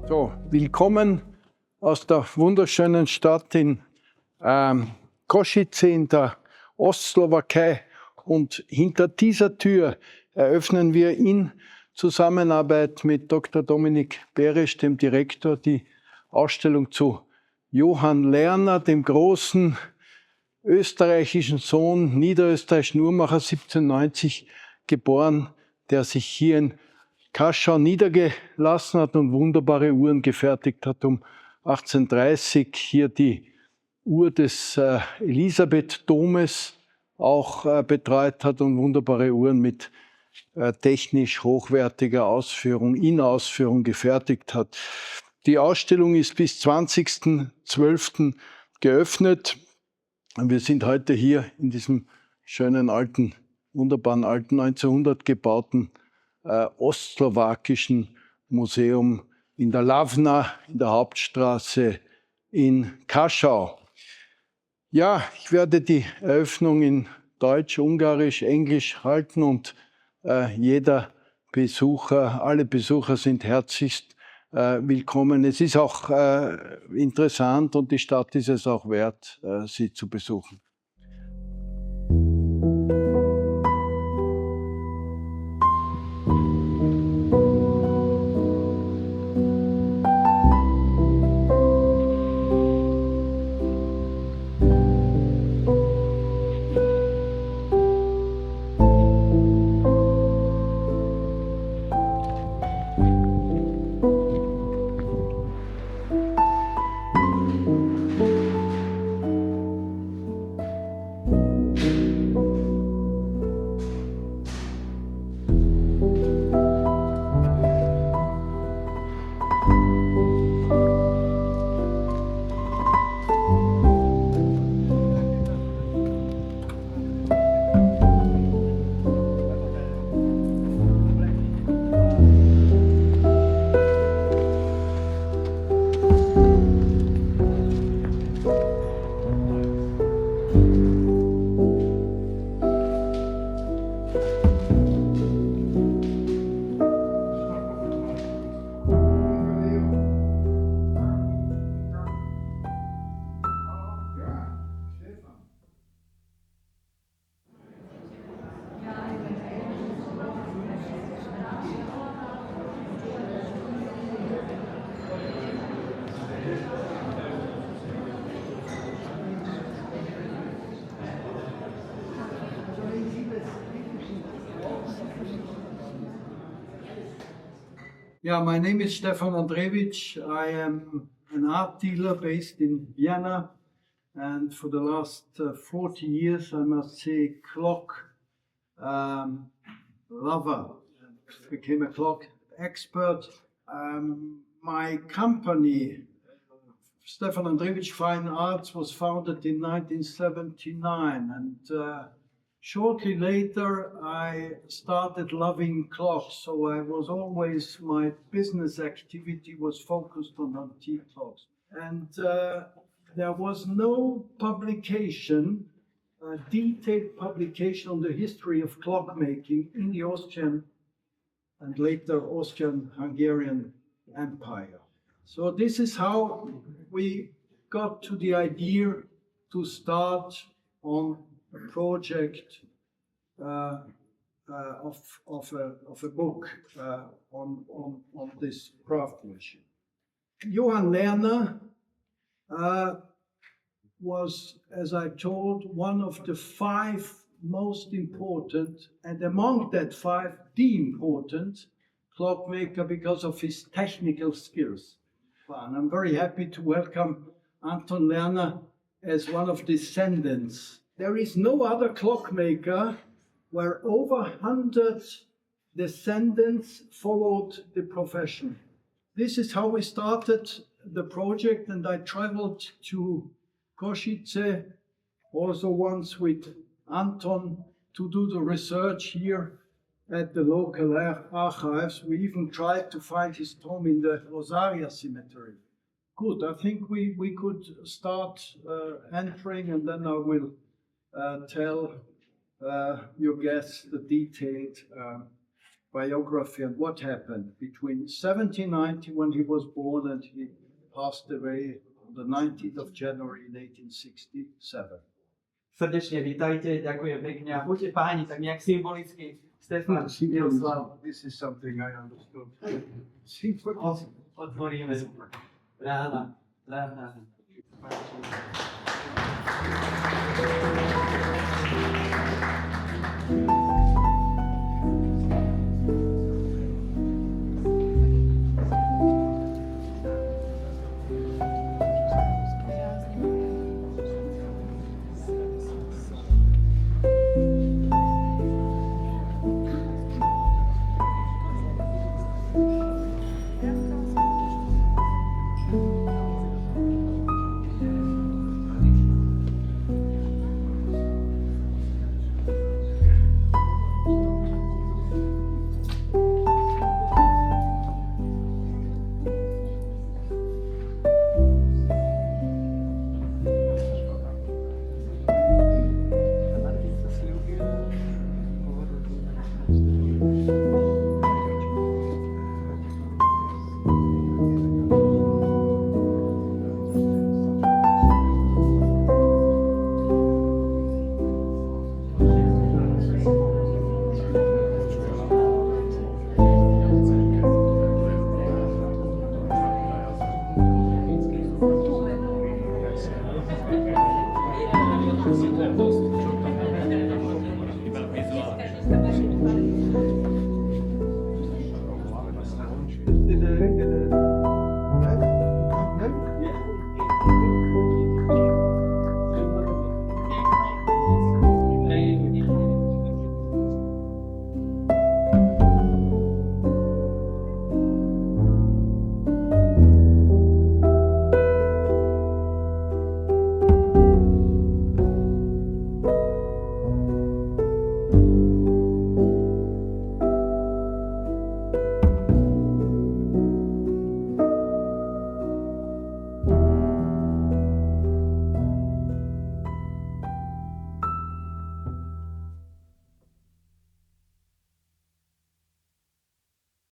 So, willkommen aus der wunderschönen Stadt in Košice in der Ostslowakei. Und hinter dieser Tür eröffnen wir in Zusammenarbeit mit Dr. Dominik Beresch, dem Direktor, die Ausstellung zu Johann Lehrner, dem großen österreichischen Sohn, niederösterreichischen Uhrmacher, 1790 geboren, der sich hier in Kassán niedergelassen hat und wunderbare Uhren gefertigt hat. Um 1830 hier die Uhr des Elisabeth-Domes auch betreut hat und wunderbare Uhren mit technisch hochwertiger Ausführung, in Ausführung gefertigt hat. Die Ausstellung ist bis 20.12. geöffnet. Und wir sind heute hier in diesem schönen alten, wunderbaren alten 1900 gebauten Ostslowakischen Museum in der Lavna, in der Hauptstraße in Kassán. Ja, ich werde die Eröffnung in Deutsch, Ungarisch, Englisch halten und jeder Besucher, alle Besucher sind herzlichst willkommen. Es ist auch interessant und die Stadt ist es auch wert, sie zu besuchen. Yeah, my name is Stephan Andréewitch. I am an art dealer based in Vienna, and for the last 40 years, I must say, clock lover. Became a clock expert. My company, Stephan Andréewitch Fine Arts, was founded in 1979, and shortly later, I started loving clocks, so I was always, my business activity was focused on antique clocks. And there was no publication, detailed publication on the history of clockmaking in the Austrian and later Austrian-Hungarian Empire. So this is how we got to the idea to start on a project of a book on this craftsmanship. Johann Lehrner was, as I told, one of the 5 most important, and among that 5, the important clockmaker because of his technical skills. And I'm very happy to welcome Anton Lehrner as one of descendants. There is no other clockmaker where over 100 descendants followed the profession. This is how we started the project, and I traveled to Košice also once with Anton to do the research here at the local archives. We even tried to find his tomb in the Rosaria cemetery. Good, I think we could start entering, and then I will tell your guests the detailed biography and what happened between 1790, when he was born, and he passed away on the 19th of January 1867. Srdečne vítajte, ďakujem pekne a buďte páni, tak nejak symbolicky Stephan, This is something I understood. otvoríme brána.